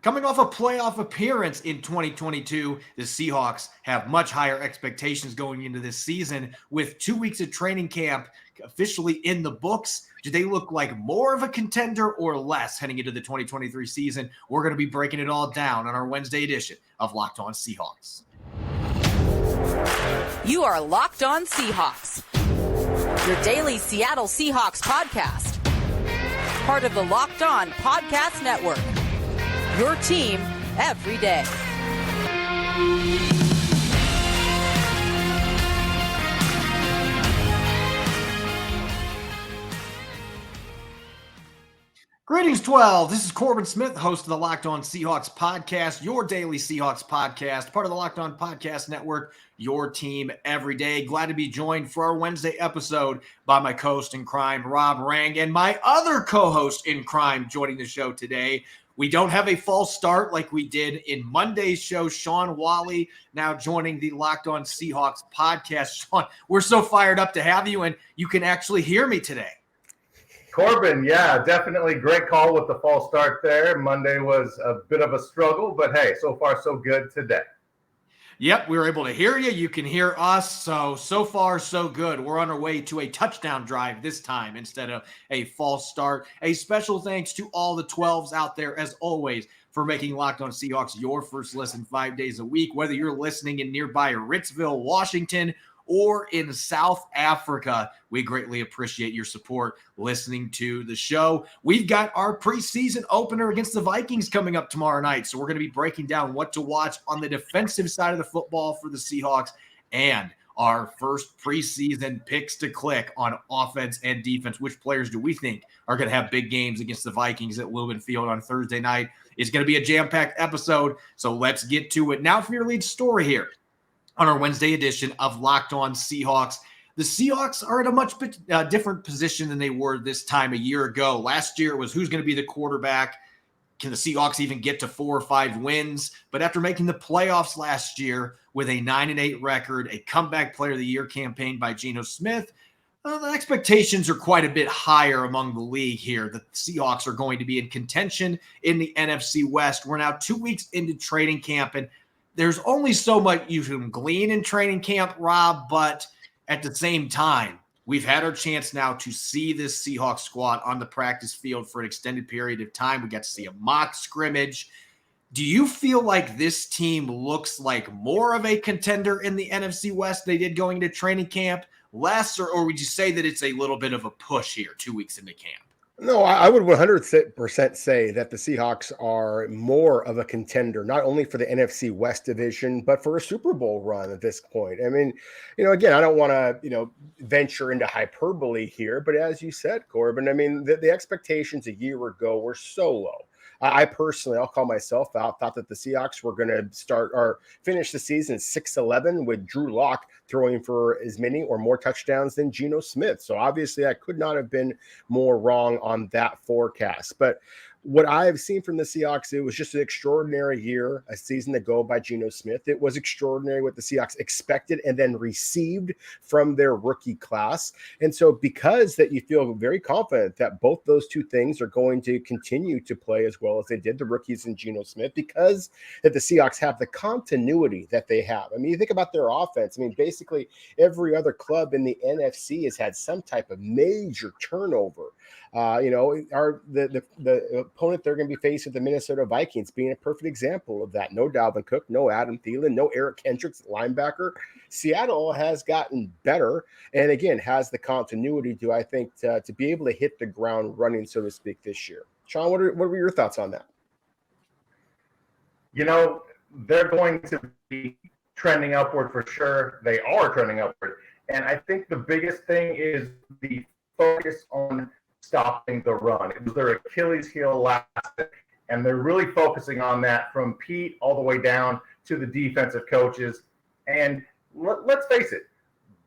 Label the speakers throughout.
Speaker 1: Coming off a playoff appearance in 2022, the Seahawks have much higher expectations going into this season. With 2 weeks of training camp officially in the books, do they look like more of a contender or less heading into the 2023 season? We're going to be breaking it all down on our Wednesday edition of Locked On Seahawks.
Speaker 2: You are Locked On Seahawks, your daily Seattle Seahawks podcast. Part of the Locked On Podcast Network, your team every day.
Speaker 1: Greetings, 12. This is Corbin Smith, host of the Locked On Seahawks podcast, your daily Seahawks podcast, part of the Locked On Podcast Network, your team every day. Glad to be joined for our Wednesday episode by my co-host in crime, Rob Rang, and my other co-host in crime joining the show today. We don't have a false start like we did in Monday's show. Shawn Walli now joining the Locked On Seahawks podcast. Shawn, we're so fired up to have you, and you can actually hear me today.
Speaker 3: Corbin, yeah, definitely great call with the false start there. Monday was a bit of a struggle, but hey, so far so good today.
Speaker 1: Yep, we were able to hear you. You can hear us. So far, so good. We're on our way to a touchdown drive this time instead of a false start. A special thanks to all the 12s out there, as always, for making Locked On Seahawks your first listen 5 days a week. Whether you're listening in nearby Ritzville, Washington, or in South Africa, we greatly appreciate your support listening to the show. We've got our preseason opener against the Vikings coming up tomorrow night, so we're going to be breaking down what to watch on the defensive side of the football for the Seahawks and our first preseason picks to click on offense and defense. Which players do we think are going to have big games against the Vikings at Lumen Field on Thursday night? It's going to be a jam-packed episode, so let's get to it. Now for your lead story here on our Wednesday edition of Locked On Seahawks. The Seahawks are in a much different position than they were this time a year ago. Last year it was who's going to be the quarterback. Can the Seahawks even get to 4 or 5 wins? But after making the playoffs last year with a 9-8 record, a comeback player of the year campaign by Geno Smith, the expectations are quite a bit higher among the league here. The Seahawks are going to be in contention in the NFC West. We're now 2 weeks into training camp, and there's only so much you can glean in training camp, Rob, but at the same time, we've had our chance now to see this Seahawks squad on the practice field for an extended period of time. We got to see a mock scrimmage. Do you feel like this team looks like more of a contender in the NFC West they did going into training camp, less, or would you say that it's a little bit of a push here 2 weeks into camp?
Speaker 4: No, I would 100% say that the Seahawks are more of a contender, not only for the NFC West division, but for a Super Bowl run at this point. I mean, again, I don't want to, venture into hyperbole here, but as you said, Corbin, I mean, the expectations a year ago were so low. I personally, I'll call myself out, thought that the Seahawks were going to start or finish the season 6-11 with Drew Lock throwing for as many or more touchdowns than Geno Smith. So obviously I could not have been more wrong on that forecast. But what I've seen from the Seahawks, it was just an extraordinary year, a season to go by Geno Smith. It was extraordinary what the Seahawks expected and then received from their rookie class. And so because that you feel very confident that both those two things are going to continue to play as well as they did, the rookies and Geno Smith, because that the Seahawks have the continuity that they have. I mean, you think about their offense. I mean, basically every other club in the NFC has had some type of major turnover. The opponent they're going to be faced with, the Minnesota Vikings, being a perfect example of that. No Dalvin Cook, no Adam Thielen, no Eric Kendricks, linebacker. Seattle has gotten better and, again, has the continuity to, I think, to be able to hit the ground running, so to speak, this year. Shawn, what were your thoughts on that?
Speaker 3: They're going to be trending upward for sure. They are trending upward. And I think the biggest thing is the focus on stopping the run. It was their Achilles heel last, and they're really focusing on that from Pete all the way down to the defensive coaches. And let's face it,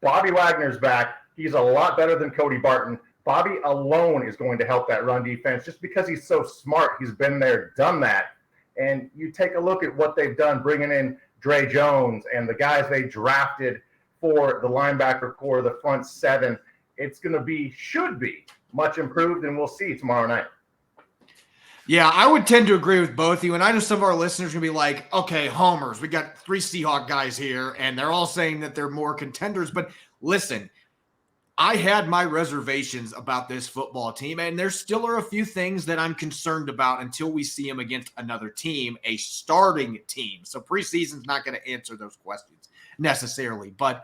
Speaker 3: Bobby Wagner's back. He's a lot better than Cody Barton. Bobby alone is going to help that run defense just because he's so smart. He's been there, done that. And you take a look at what they've done, bringing in Dre Jones and the guys they drafted for the linebacker core, the front seven. It's going to be, should be, much improved, and we'll see tomorrow night.
Speaker 1: Yeah, I would tend to agree with both of you. And I know some of our listeners are going to be like, okay, homers, we got 3 Seahawk guys here, and they're all saying that they're more contenders. But listen, I had my reservations about this football team, and there still are a few things that I'm concerned about until we see them against another team, a starting team. So preseason's not going to answer those questions necessarily. But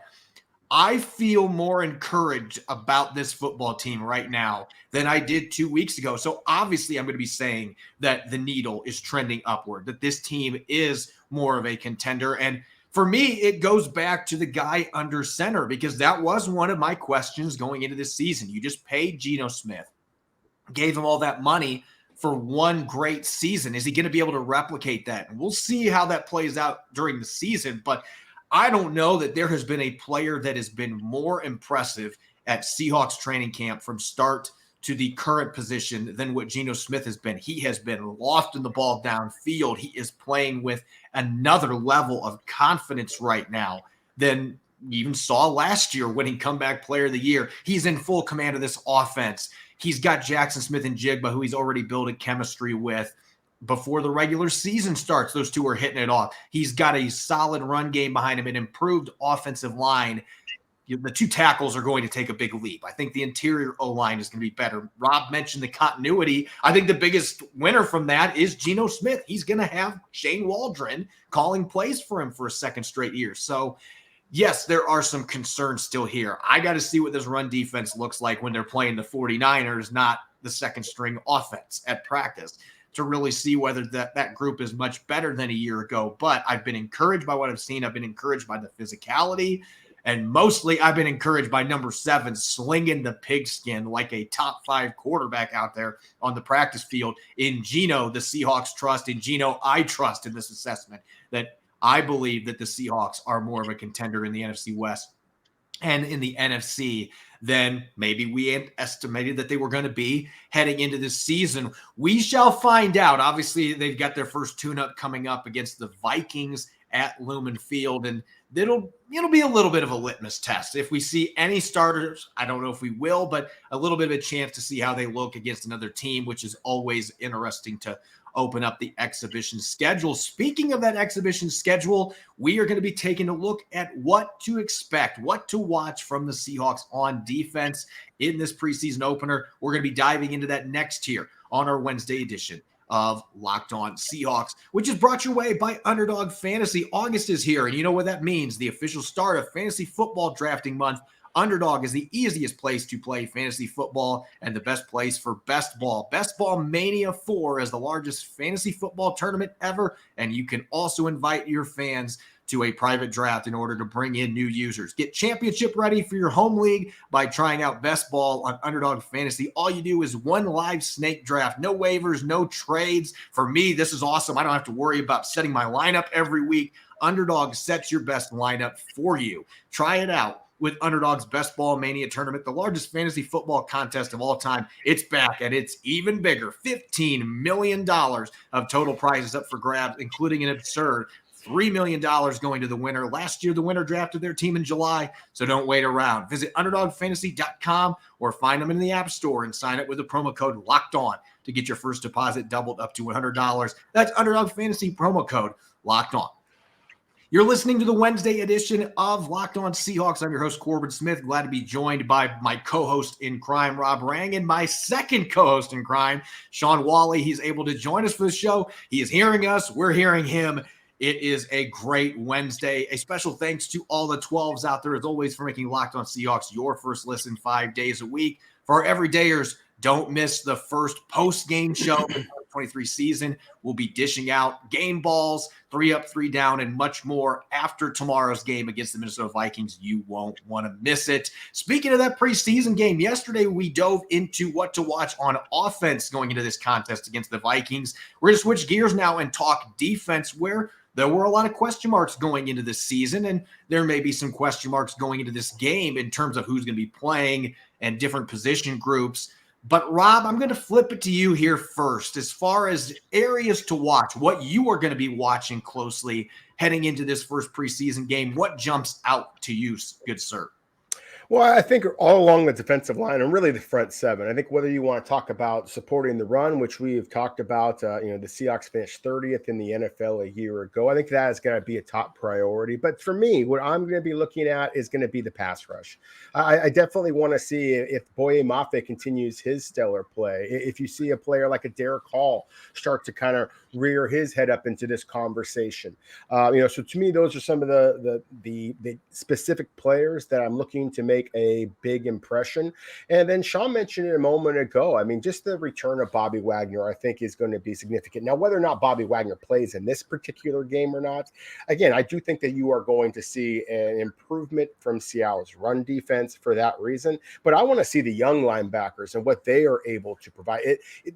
Speaker 1: I feel more encouraged about this football team right now than I did 2 weeks ago. So obviously I'm going to be saying that the needle is trending upward, that this team is more of a contender. And for me, it goes back to the guy under center, because that was one of my questions going into this season. You just paid Geno Smith, gave him all that money for one great season. Is he going to be able to replicate that? And we'll see how that plays out during the season. But I don't know that there has been a player that has been more impressive at Seahawks training camp from start to the current position than what Geno Smith has been. He has been lofting the ball downfield. He is playing with another level of confidence right now than we even saw last year winning comeback player of the year. He's in full command of this offense. He's got Jackson Smith and Jigba, who he's already built a chemistry with. Before the regular season starts, those two are hitting it off. He's got a solid run game behind him, an improved offensive line. The 2 tackles are going to take a big leap. I think the interior O-line is going to be better. Rob mentioned the continuity. I think the biggest winner from that is Geno Smith. He's going to have Shane Waldron calling plays for him for a second straight year. So, yes, there are some concerns still here. I got to see what this run defense looks like when they're playing the 49ers, not the second string offense at practice, to really see whether that group is much better than a year ago. But I've been encouraged by what I've seen. I've been encouraged by the physicality, and mostly I've been encouraged by number 7 slinging the pigskin like a top 5 quarterback out there on the practice field. In Geno, the Seahawks trust. In Geno, I trust in this assessment that I believe that the Seahawks are more of a contender in the NFC West and in the NFC than maybe we estimated that they were going to be heading into this season. We shall find out. Obviously, they've got their first tune-up coming up against the Vikings at Lumen Field, and it'll be a little bit of a litmus test. If we see any starters, I don't know if we will, but a little bit of a chance to see how they look against another team, which is always interesting to open up the exhibition schedule. Speaking of that exhibition schedule, we are going to be taking a look at what to expect, what to watch from the Seahawks on defense in this preseason opener. We're going to be diving into that next here on our Wednesday edition of Locked On Seahawks, which is brought your way by Underdog Fantasy. August is here, and you know what that means. The official start of fantasy football drafting month. Underdog is the easiest place to play fantasy football and the best place for Best Ball. Best Ball Mania 4 is the largest fantasy football tournament ever, and you can also invite your fans to a private draft in order to bring in new users. Get championship ready for your home league by trying out Best Ball on Underdog Fantasy. All you do is one live snake draft, no waivers, no trades. For me, this is awesome. I don't have to worry about setting my lineup every week. Underdog sets your best lineup for you. Try it out with Underdog's Best Ball Mania tournament, the largest fantasy football contest of all time. It's back, and it's even bigger. $15 million of total prizes up for grabs, including an absurd $3 million going to the winner. Last year, the winner drafted their team in July, so don't wait around. Visit UnderdogFantasy.com or find them in the App Store and sign up with the promo code LOCKEDON to get your first deposit doubled up to $100. That's Underdog Fantasy promo code LOCKEDON. You're listening to the Wednesday edition of Locked On Seahawks. I'm your host, Corbin Smith. Glad to be joined by my co-host in crime, Rob Rang, and my second co-host in crime, Shawn Walli. He's able to join us for the show. He is hearing us. We're hearing him. It is a great Wednesday. A special thanks to all the 12s out there, as always, for making Locked On Seahawks your first listen 5 days a week. For our everydayers, don't miss the first post-game show of the 2023 season. We'll be dishing out game balls, 3 up, 3 down, and much more after tomorrow's game against the Minnesota Vikings. You won't want to miss it. Speaking of that preseason game, yesterday we dove into what to watch on offense going into this contest against the Vikings. We're going to switch gears now and talk defense, where there were a lot of question marks going into this season, and there may be some question marks going into this game in terms of who's going to be playing and different position groups. But Rob, I'm going to flip it to you here first. As far as areas to watch, what you are going to be watching closely heading into this first preseason game, what jumps out to you, good sir?
Speaker 4: Well, I think all along the defensive line and really the front seven, I think whether you want to talk about supporting the run, which we have talked about, the Seahawks finished 30th in the NFL a year ago. I think that is going to be a top priority. But for me, what I'm going to be looking at is going to be the pass rush. I definitely want to see if Boye Mafe continues his stellar play. If you see a player like a Derek Hall start to kind of rear his head up into this conversation. So to me, those are some of the specific players that I'm looking to make a big impression. And then Shawn mentioned it a moment ago. I mean, just the return of Bobby Wagner, I think, is going to be significant. Now, whether or not Bobby Wagner plays in this particular game or not, again, I do think that you are going to see an improvement from Seattle's run defense for that reason. But I want to see the young linebackers and what they are able to provide.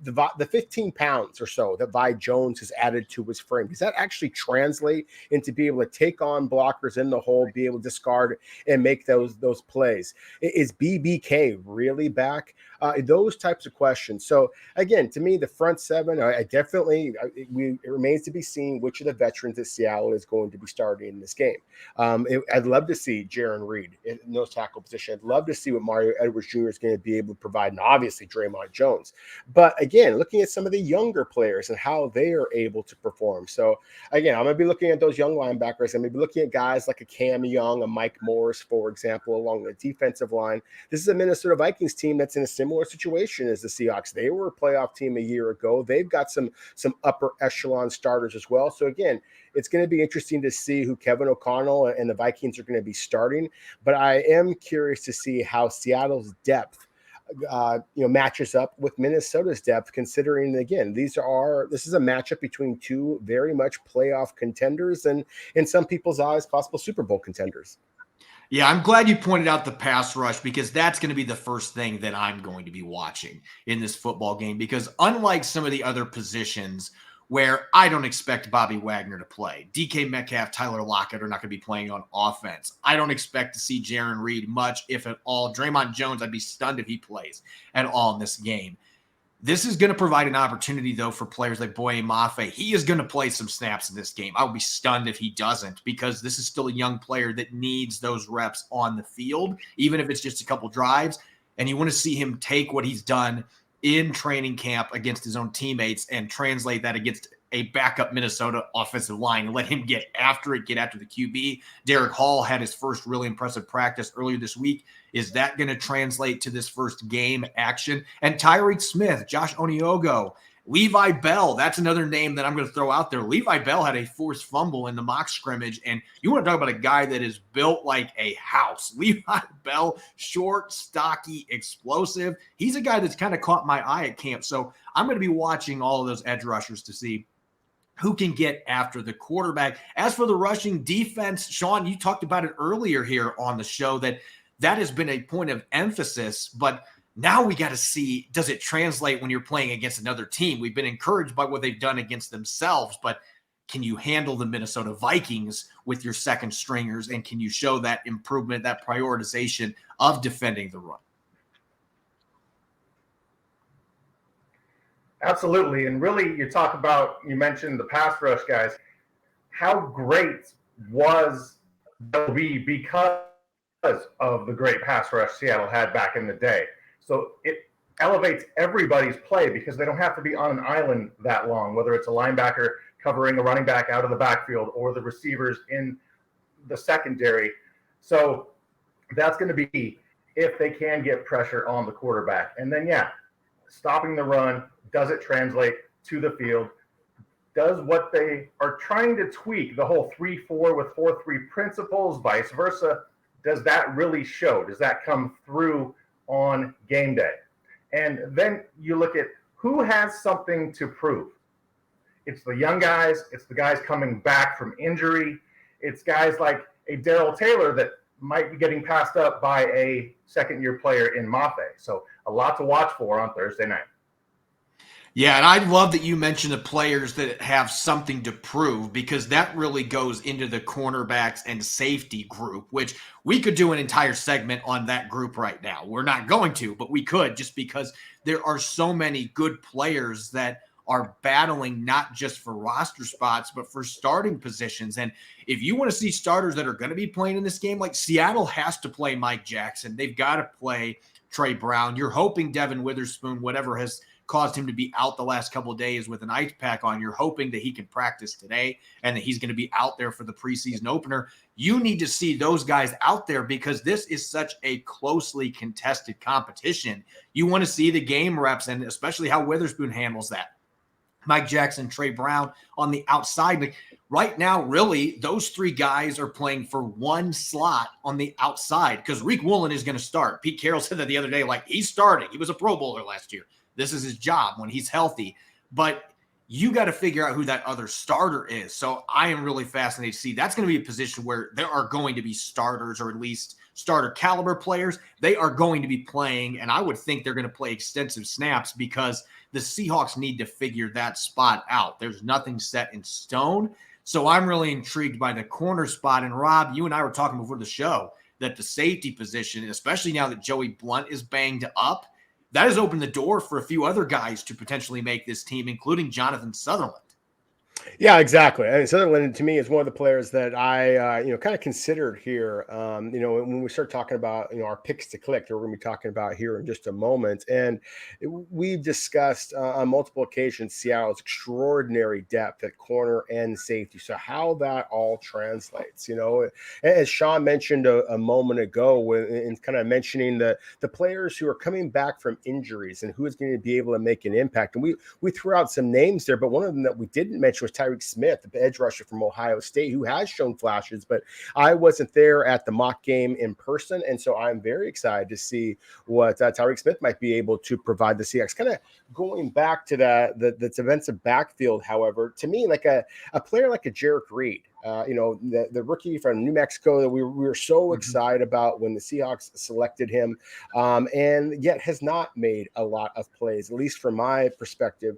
Speaker 4: The 15 pounds or so that Vi Jones has added to his frame, does that actually translate into being able to take on blockers in the hole, be able to discard and make those plays? Is BBK really back? Those types of questions. So again, to me, the front seven, it remains to be seen which of the veterans that Seattle is going to be starting in this game. I'd love to see Jaron Reed in nose tackle position. I'd love to see what Mario Edwards Jr. is going to be able to provide, and obviously Dre'Mont Jones. But again, looking at some of the younger players and how they are able to perform. So again, I'm going to be looking at those young linebackers. I'm going to be looking at guys like a Cam Young, a Mike Morris, for example, along the defensive line. This is a Minnesota Vikings team that's in a similar situation as the Seahawks. They were a playoff team a year ago. They've got some upper echelon starters as well. So again, it's going to be interesting to see who Kevin O'Connell and the Vikings are going to be starting. But I am curious to see how Seattle's depth matches up with Minnesota's depth, considering, again, this is a matchup between two very much playoff contenders and, in some people's eyes, possible Super Bowl contenders.
Speaker 1: Yeah, I'm glad you pointed out the pass rush, because that's going to be the first thing that I'm going to be watching in this football game, because unlike some of the other positions where I don't expect Bobby Wagner to play, DK Metcalf, Tyler Lockett are not going to be playing on offense. I don't expect to see Jaron Reed much, if at all. Dre'Mont Jones, I'd be stunned if he plays at all in this game. This is going to provide an opportunity, though, for players like Boye Mafe. He is going to play some snaps in this game. I would be stunned if he doesn't, because this is still a young player that needs those reps on the field, even if it's just a couple drives. And you want to see him take what he's done in training camp against his own teammates and translate that against a backup Minnesota offensive line and let him get after the QB. Derek Hall had his first really impressive practice earlier this week. Is that going to translate to this first game action? And Tyreek Smith, Josh Oniogo, Levi Bell, that's another name that I'm going to throw out there. Levi Bell had a forced fumble in the mock scrimmage, and you want to talk about a guy that is built like a house. Levi Bell, short, stocky, explosive. He's a guy that's kind of caught my eye at camp. So I'm going to be watching all of those edge rushers to see who can get after the quarterback. As for the rushing defense, Shawn, you talked about it earlier here on the show, that has been a point of emphasis, but now we got to see, does it translate when you're playing against another team? We've been encouraged by what they've done against themselves, but can you handle the Minnesota Vikings with your second stringers? And can you show that improvement, that prioritization of defending the run?
Speaker 3: Absolutely. And really, you mentioned the pass rush guys. How great was LB because of the great pass rush Seattle had back in the day? So it elevates everybody's play, because they don't have to be on an island that long, whether it's a linebacker covering a running back out of the backfield or the receivers in the secondary. So that's going to be if they can get pressure on the quarterback. And then, stopping the run, does it translate to the field? Does what they are trying to tweak, the whole 3-4 with 4-3 principles, vice versa, does that really show? Does that come through on game day? And then you look at who has something to prove. It's the young guys. It's the guys coming back from injury. It's guys like a Darrell Taylor that might be getting passed up by a second-year player in Mafe. So a lot to watch for on Thursday night.
Speaker 1: Yeah, and I love that you mentioned the players that have something to prove, because that really goes into the cornerbacks and safety group, which we could do an entire segment on that group right now. We're not going to, but we could, just because there are so many good players that are battling not just for roster spots, but for starting positions. And if you want to see starters that are going to be playing in this game, like Seattle has to play Mike Jackson. They've got to play Trey Brown. You're hoping Devin Witherspoon, whatever has caused him to be out the last couple of days with an ice pack on, you're hoping that he can practice today and that he's going to be out there for the preseason opener. You need to see those guys out there because this is such a closely contested competition. You want to see the game reps and especially how Witherspoon handles that. Mike Jackson, Trey Brown on the outside. Right now, really, those three guys are playing for one slot on the outside because Reek Woolen is going to start. Pete Carroll said that the other day, like, he's starting. He was a Pro Bowler last year. This is his job when he's healthy. But you got to figure out who that other starter is. So I am really fascinated to see. That's going to be a position where there are going to be starters or at least starter caliber players. They are going to be playing, and I would think they're going to play extensive snaps because the Seahawks need to figure that spot out. There's nothing set in stone. So I'm really intrigued by the corner spot. And Rob, you and I were talking before the show that the safety position, especially now that Joey Blount is banged up, that has opened the door for a few other guys to potentially make this team, including Jonathan Sutherland.
Speaker 4: Yeah, exactly. I mean, Sutherland to me is one of the players that I, kind of considered here. When we start talking about, our picks to click, that we're going to be talking about here in just a moment. And we've discussed on multiple occasions Seattle's extraordinary depth at corner and safety. So how that all translates, as Shawn mentioned a moment ago, in kind of mentioning the players who are coming back from injuries and who is going to be able to make an impact. And we threw out some names there, but one of them that we didn't mention was Tyreek Smith, the edge rusher from Ohio State, who has shown flashes, but I wasn't there at the mock game in person. And so I'm very excited to see what Tyreek Smith might be able to provide the Seahawks. Kind of going back to the defensive backfield, however, to me, like a player like a Jarek Reed, the rookie from New Mexico that we were so excited about when the Seahawks selected him, and yet has not made a lot of plays, at least from my perspective,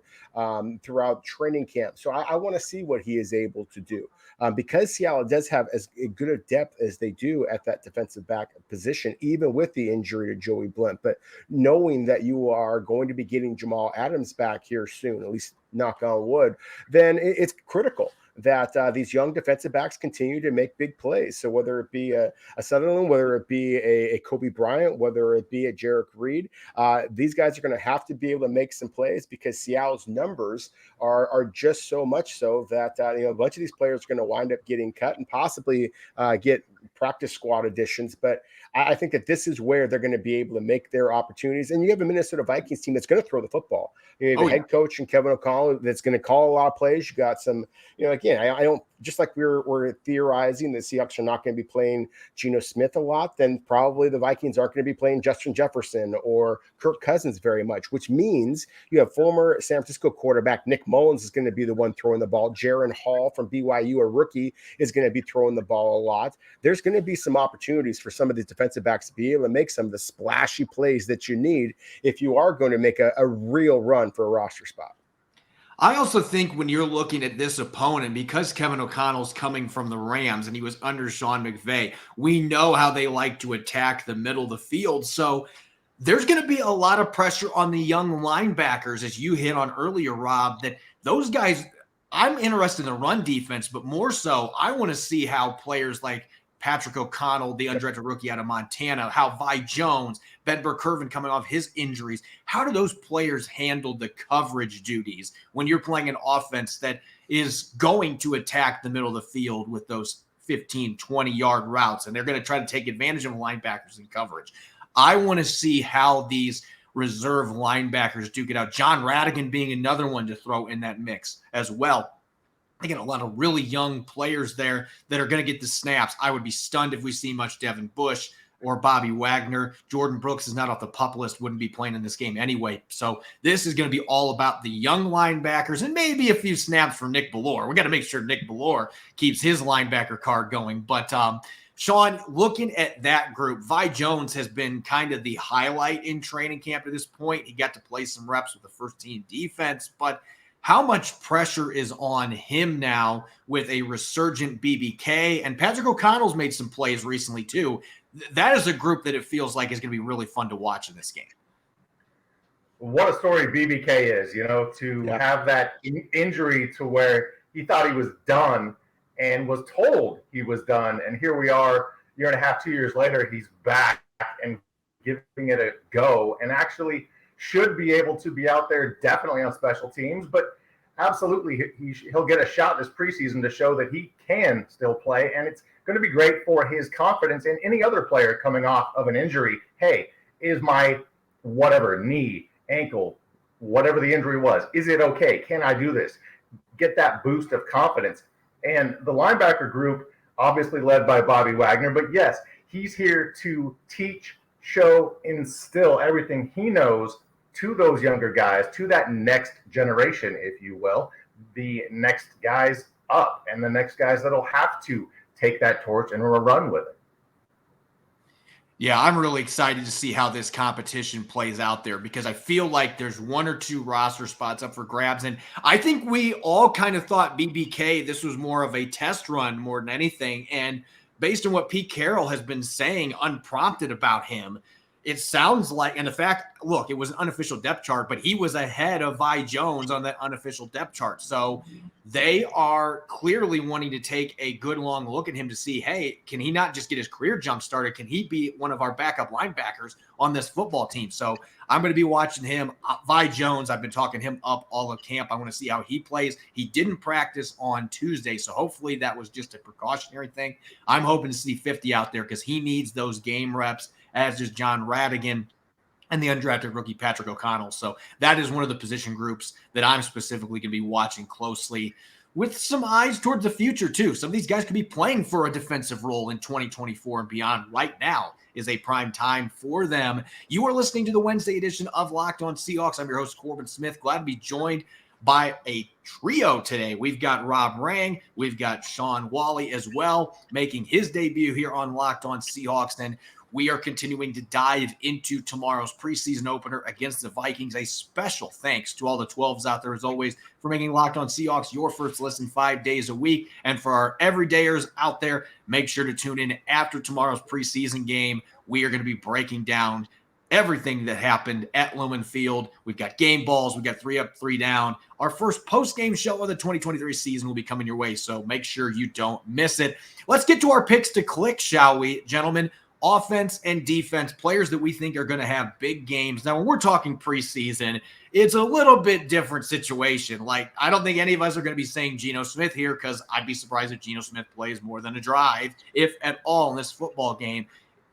Speaker 4: throughout training camp. So I want to see what he is able to do. Because Seattle does have as good a depth as they do at that defensive back position, even with the injury to Joey Blount. But knowing that you are going to be getting Jamal Adams back here soon, at least knock on wood, then it's critical that these young defensive backs continue to make big plays. So whether it be a Sutherland, whether it be a Kobe Bryant, whether it be a Jarek Reed, these guys are going to have to be able to make some plays because Seattle's numbers are just so much so that a bunch of these players are going to wind up getting cut and possibly get practice squad additions. But I think that this is where they're going to be able to make their opportunities. And you have a Minnesota Vikings team that's going to throw the football. You have a head coach and Kevin O'Connell that's going to call a lot of plays. You got some, again, I don't, just like we're theorizing the Seahawks are not going to be playing Geno Smith a lot, then probably the Vikings aren't going to be playing Justin Jefferson or Kirk Cousins very much, which means you have former San Francisco quarterback Nick Mullins is going to be the one throwing the ball. Jaron Hall from BYU, a rookie, is going to be throwing the ball a lot. There's going to be some opportunities for some of these defensive backs to be able to make some of the splashy plays that you need if you are going to make a real run for a roster spot.
Speaker 1: I also think when you're looking at this opponent, because Kevin O'Connell's coming from the Rams and he was under Sean McVay, we know how they like to attack the middle of the field. So there's going to be a lot of pressure on the young linebackers, as you hit on earlier, Rob, that those guys, I'm interested in the run defense, but more so, I want to see how players like Patrick O'Connell, the undrafted rookie out of Montana, how Vi Jones, Ben Burkervin coming off his injuries, how do those players handle the coverage duties when you're playing an offense that is going to attack the middle of the field with those 15, 20-yard routes, and they're going to try to take advantage of linebackers in coverage? I want to see how these reserve linebackers duke it out. John Radigan being another one to throw in that mix as well. I get a lot of really young players there that are going to get the snaps. I would be stunned if we see much Devin Bush or Bobby Wagner. Jordan Brooks is not off the pup list, wouldn't be playing in this game anyway. So this is going to be all about the young linebackers and maybe a few snaps for Nick Bellore. We got to make sure Nick Bellore keeps his linebacker card going. But Shawn, looking at that group, Vi Jones has been kind of the highlight in training camp to this point. He got to play some reps with the first team defense, but how much pressure is on him now with a resurgent BBK? And Patrick O'Connell's made some plays recently too. That is a group that it feels like is going to be really fun to watch in this game.
Speaker 3: what a story BBK is, to have that injury to where he thought he was done and was told he was done. And here we are, year and a half, 2 years later, he's back and giving it a go and actually should be able to be out there definitely on special teams, but absolutely he'll get a shot this preseason to show that he can still play. And it's going to be great for his confidence and any other player coming off of an injury. Hey, is my whatever, knee, ankle, whatever the injury was, is it okay? Can I do this? Get that boost of confidence. And the linebacker group, obviously led by Bobby Wagner, but yes, he's here to teach, show, instill everything he knows to those younger guys, to that next generation, if you will, the next guys up and the next guys that'll have to take that torch and run with it.
Speaker 1: Yeah, I'm really excited to see how this competition plays out there because I feel like there's one or two roster spots up for grabs. And I think we all kind of thought BBK, this was more of a test run more than anything. And based on what Pete Carroll has been saying unprompted about him, it sounds like, and the fact, look, it was an unofficial depth chart, but he was ahead of Vi Jones on that unofficial depth chart. So they are clearly wanting to take a good long look at him to see, hey, can he not just get his career jump started? Can he be one of our backup linebackers on this football team? So I'm going to be watching him. Vi Jones, I've been talking him up all of camp. I want to see how he plays. He didn't practice on Tuesday, so hopefully that was just a precautionary thing. I'm hoping to see 50 out there because he needs those game reps, as does John Radigan and the undrafted rookie Patrick O'Connell. So that is one of the position groups that I'm specifically going to be watching closely with some eyes towards the future too. Some of these guys could be playing for a defensive role in 2024 and beyond. Right now is a prime time for them. You are listening to the Wednesday edition of Locked On Seahawks. I'm your host, Corbin Smith. Glad to be joined by a trio today. We've got Rob Rang. We've got Shawn Walli as well, making his debut here on Locked On Seahawks. And we are continuing to dive into tomorrow's preseason opener against the Vikings. A special thanks to all the 12s out there, as always, for making Locked On Seahawks your first listen 5 days a week. And for our everydayers out there, make sure to tune in after tomorrow's preseason game. We are going to be breaking down everything that happened at Lumen Field. We've got game balls. We've got 3 up, 3 down. Our first post-game show of the 2023 season will be coming your way, so make sure you don't miss it. Let's get to our picks to click, shall we, gentlemen? Offense and defense, players that we think are going to have big games. Now, when we're talking preseason, it's a little bit different situation. Like, I don't think any of us are going to be saying Geno Smith here because I'd be surprised if Geno Smith plays more than a drive, if at all, in this football game.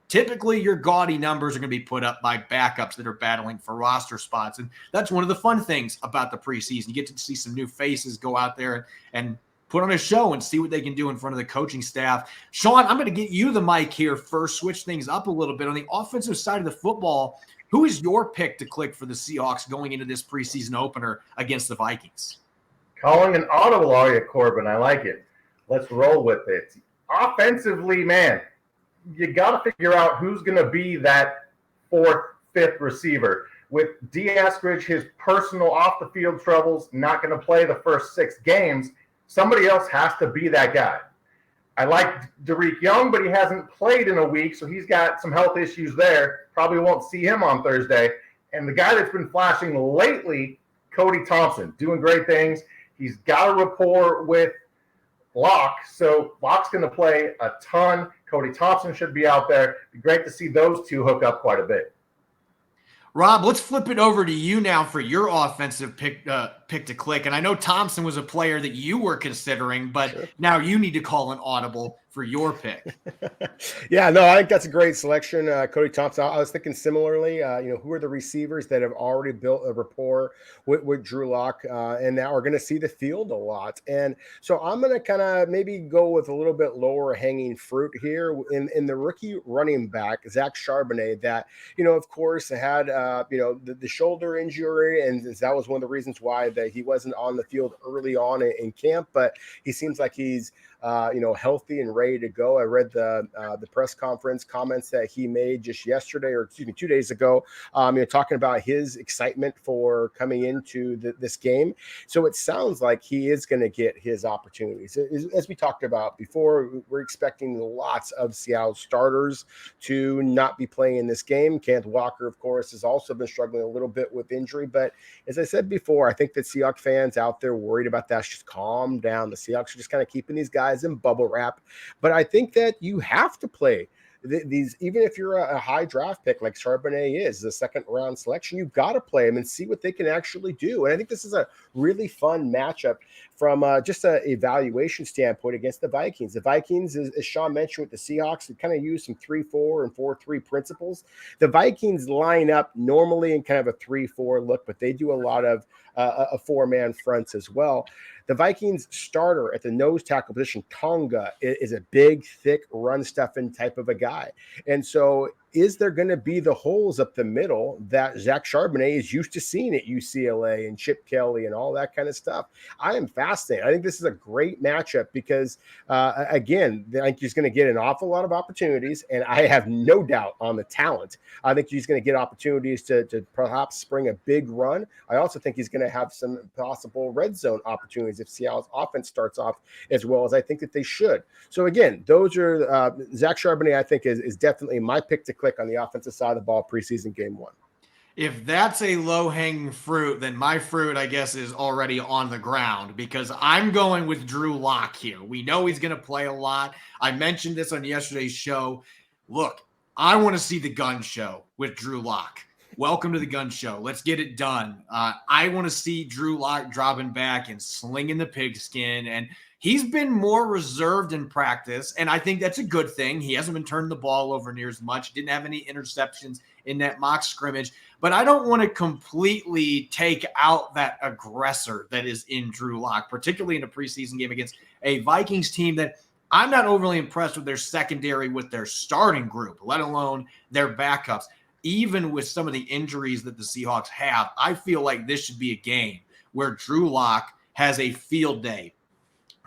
Speaker 1: Typically, your gaudy numbers are going to be put up by backups that are battling for roster spots. And that's one of the fun things about the preseason. You get to see some new faces go out there and put on a show and see what they can do in front of the coaching staff. Shawn, I'm going to get you the mic here first, switch things up a little bit. On the offensive side of the football, who is your pick to click for the Seahawks going into this preseason opener against the Vikings?
Speaker 3: Calling an audible, are you, Corbin? I like it. Let's roll with it. Offensively, man, you got to figure out who's going to be that 4th, 5th receiver. With D. Eskridge, his personal off-the-field troubles, not going to play the first 6 games, somebody else has to be that guy. I like Derek Young, but he hasn't played in a week, so he's got some health issues there. Probably won't see him on Thursday. And the guy that's been flashing lately, Cody Thompson, doing great things. He's got a rapport with Locke, so Locke's going to play a ton. Cody Thompson should be out there. It'd be great to see those two hook up quite a bit.
Speaker 1: Rob, let's flip it over to you now for your offensive pick to click. And I know Thompson was a player that you were considering, but sure, now you need to call an audible for your pick.
Speaker 4: Yeah, no, I think that's a great selection. Cody Thompson, I was thinking similarly, who are the receivers that have already built a rapport with Drew Lock and now are going to see the field a lot. And so I'm going to kind of maybe go with a little bit lower hanging fruit here in the rookie running back, Zach Charbonnet, that, of course, had, the shoulder injury. And that was one of the reasons why that he wasn't on the field early on in camp. But he seems like he's, healthy and ready ready to go. I read the press conference comments that he made just yesterday, or excuse me, 2 days ago, talking about his excitement for coming into this game. So it sounds like he is going to get his opportunities. As we talked about before, we're expecting lots of Seattle starters to not be playing in this game. Kenneth Walker, of course, has also been struggling a little bit with injury. But as I said before, I think that Seahawks fans out there worried about that, just calm down. The Seahawks are just kind of keeping these guys in bubble wrap. But I think that you have to play these, even if you're a high draft pick like Charbonnet is, the second round selection, you've got to play them and see what they can actually do. And I think this is a really fun matchup from just an evaluation standpoint against the Vikings. The Vikings, as Shawn mentioned with the Seahawks, they kind of use some 3-4 and 4-3 principles. The Vikings line up normally in kind of a 3-4 look, but they do a lot of a four-man fronts as well. The Vikings starter at the nose tackle position, Tonga, is a big, thick, run-stuffing type of a guy. And so is there going to be the holes up the middle that Zach Charbonnet is used to seeing at UCLA and Chip Kelly and all that kind of stuff? I am fascinated. I think this is a great matchup because, again, I think he's going to get an awful lot of opportunities, and I have no doubt on the talent. I think he's going to get opportunities to perhaps spring a big run. I also think he's going to have some possible red zone opportunities if Seattle's offense starts off as well as I think that they should. So, again, those are Zach Charbonnet, I think, is definitely my pick to click on the offensive side of the ball preseason game one.
Speaker 1: If that's a low-hanging fruit, then my fruit, I guess, is already on the ground because I'm going with Drew Lock here. We know he's going to play a lot. I mentioned this on yesterday's show. Look, I want to see the gun show with Drew Lock. Welcome to the gun show. Let's get it done. I want to see Drew Lock dropping back and slinging the pigskin. And he's been more reserved in practice, and I think that's a good thing. He hasn't been turning the ball over near as much. Didn't have any interceptions in that mock scrimmage. But I don't want to completely take out that aggressor that is in Drew Lock, particularly in a preseason game against a Vikings team that I'm not overly impressed with their secondary, with their starting group, let alone their backups. Even with some of the injuries that the Seahawks have, I feel like this should be a game where Drew Lock has a field day.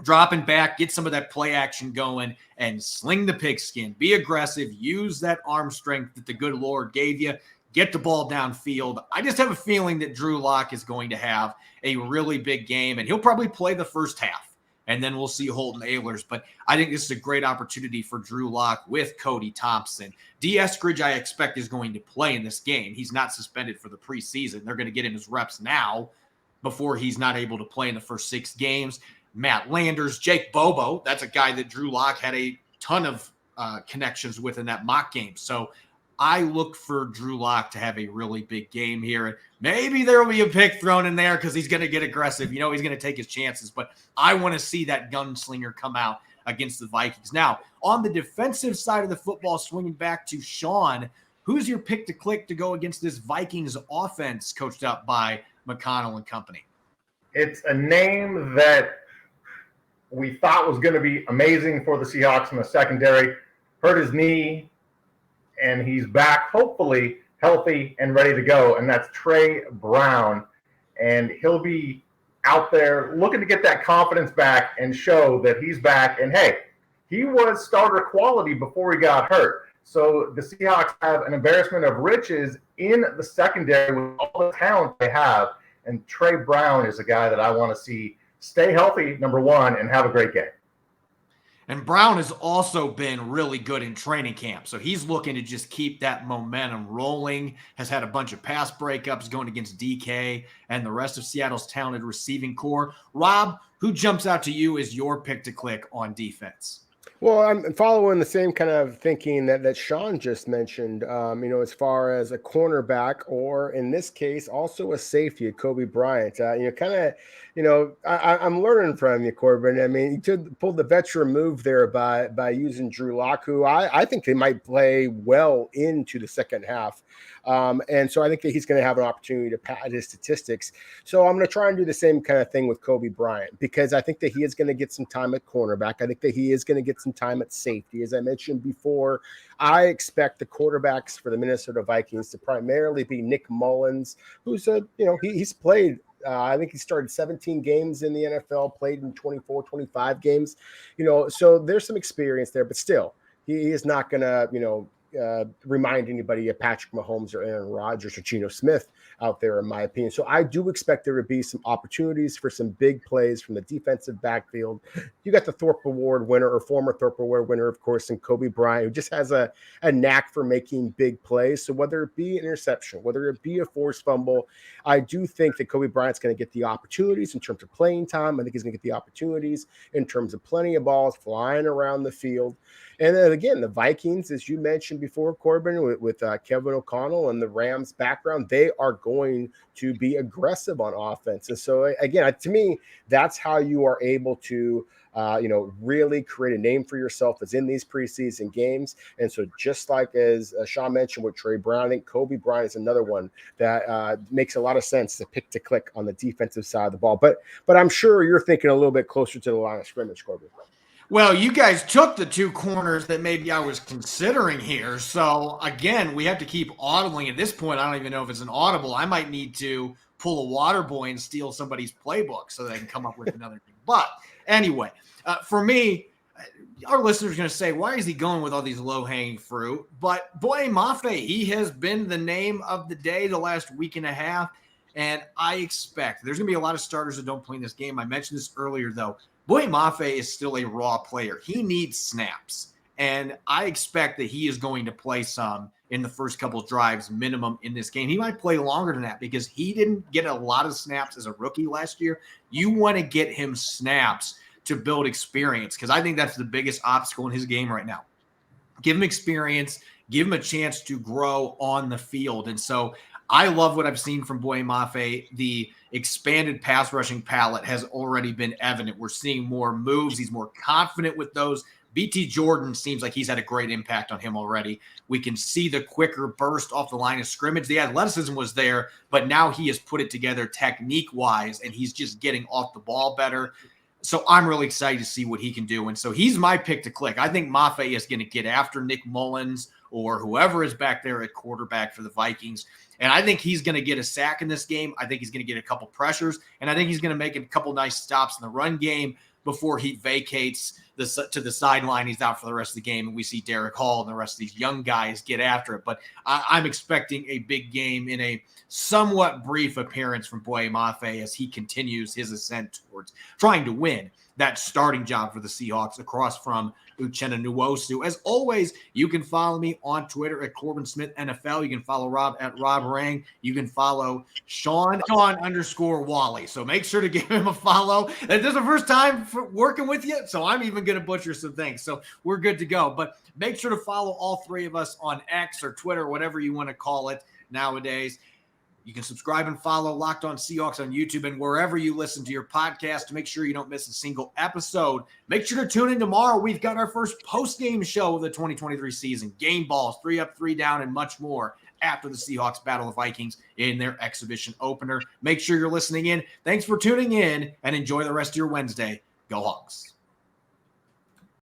Speaker 1: Dropping back, get some of that play action going, and sling the pigskin. Be aggressive. Use that arm strength that the good Lord gave you. Get the ball downfield. I just have a feeling that Drew Lock is going to have a really big game, and he'll probably play the first half, and then we'll see Holton Ahlers. But I think this is a great opportunity for Drew Lock with Cody Thompson. D. Eskridge, I expect, is going to play in this game. He's not suspended for the preseason. They're going to get him his reps now before he's not able to play in the first 6 games. Matt Landers, Jake Bobo, that's a guy that Drew Lock had a ton of connections with in that mock game. So I look for Drew Lock to have a really big game here. And maybe there will be a pick thrown in there because he's going to get aggressive. You know, he's going to take his chances. But I want to see that gunslinger come out against the Vikings. Now, on the defensive side of the football, swinging back to Shawn, who's your pick to click to go against this Vikings offense coached up by McConnell and company?
Speaker 3: It's a name that we thought was going to be amazing for the Seahawks in the secondary. Hurt his knee, and he's back, hopefully healthy and ready to go, and that's Tre Brown. And he'll be out there looking to get that confidence back and show that he's back. And, hey, he was starter quality before he got hurt. So the Seahawks have an embarrassment of riches in the secondary with all the talent they have, and Tre Brown is a guy that I want to see stay healthy, number one, and have a great game.
Speaker 1: And Brown has also been really good in training camp. So he's looking to just keep that momentum rolling, has had a bunch of pass breakups going against DK and the rest of Seattle's talented receiving core. Rob, who jumps out to you as your pick to click on defense?
Speaker 4: Well, I'm following the same kind of thinking that Shawn just mentioned, as far as a cornerback, or in this case, also a safety, Kobe Bryant. I'm learning from you, Corbin. I mean, you pulled the veteran move there by using Drew Lock, who I think they might play well into the second half. And so I think that he's going to have an opportunity to pad his statistics. So I'm going to try and do the same kind of thing with Kobe Bryant, because I think that he is going to get some time at cornerback. I think that he is going to get some time at safety. As I mentioned before, I expect the quarterbacks for the Minnesota Vikings to primarily be Nick Mullins, who's he's played I think he started 17 games in the NFL, played in 24, 25 games. So there's some experience there, but still, he is not going to, remind anybody of Patrick Mahomes or Aaron Rodgers or Geno Smith out there, in my opinion. So I do expect there to be some opportunities for some big plays from the defensive backfield. You got the Thorpe Award winner, or former Thorpe Award winner, of course, and Kobe Bryant, who just has a knack for making big plays. So whether it be an interception, whether it be a forced fumble, I do think that Kobe Bryant's going to get the opportunities in terms of playing time. I think he's going to get the opportunities in terms of plenty of balls flying around the field. And then again, the Vikings, as you mentioned before, Corbin, with Kevin O'Connell and the Rams background, they are going to be aggressive on offense. And so, again, to me, that's how you are able to, really create a name for yourself as in these preseason games. And so just like as Shawn mentioned with Trey Brown, I think Kobe Bryant is another one that makes a lot of sense to pick to click on the defensive side of the ball. But I'm sure you're thinking a little bit closer to the line of scrimmage, Corbin.
Speaker 1: Well, you guys took the two corners that maybe I was considering here. So, again, we have to keep audibling. At this point, I don't even know if it's an audible. I might need to pull a water boy and steal somebody's playbook so they can come up with another thing. But anyway, for me, our listeners are going to say, why is he going with all these low-hanging fruit? But Boye Mafe, he has been the name of the day the last week and a half. And I expect there's going to be a lot of starters that don't play in this game. I mentioned this earlier, though. Boye Mafe is still a raw player. He needs snaps, and I expect that he is going to play some in the first couple of drives minimum in this game. He might play longer than that because he didn't get a lot of snaps as a rookie last year. You want to get him snaps to build experience because I think that's the biggest obstacle in his game right now. Give him experience, give him a chance to grow on the field. And so I love what I've seen from Boye Mafe. The expanded pass rushing palette has already been evident. We're seeing more moves. He's more confident with those. BT Jordan seems like he's had a great impact on him already. We can see the quicker burst off the line of scrimmage. The athleticism was there, but now he has put it together technique-wise, and he's just getting off the ball better. So I'm really excited to see what he can do. And so he's my pick to click. I think Mafe is going to get after Nick Mullins or whoever is back there at quarterback for the Vikings. And I think he's going to get a sack in this game. I think he's going to get a couple pressures. And I think he's going to make a couple nice stops in the run game before he vacates to the sideline. He's out for the rest of the game. And we see Derek Hall and the rest of these young guys get after it. But I'm expecting a big game in a somewhat brief appearance from Boye Mafe as he continues his ascent towards trying to win that starting job for the Seahawks across from Uchenna Nwosu. As always, you can follow me on Twitter at Corbin Smith NFL. You can follow Rob at Rob Rang. You can follow Shawn _Walli. So make sure to give him a follow. This is the first time for working with you, so I'm even going to butcher some things. So we're good to go. But make sure to follow all three of us on X or Twitter, whatever you want to call it nowadays. You can subscribe and follow Locked On Seahawks on YouTube and wherever you listen to your podcast to make sure you don't miss a single episode. Make sure to tune in tomorrow. We've got our first post-game show of the 2023 season. Game balls, 3 up, 3 down, and much more after the Seahawks battle the Vikings in their exhibition opener. Make sure you're listening in. Thanks for tuning in and enjoy the rest of your Wednesday. Go Hawks.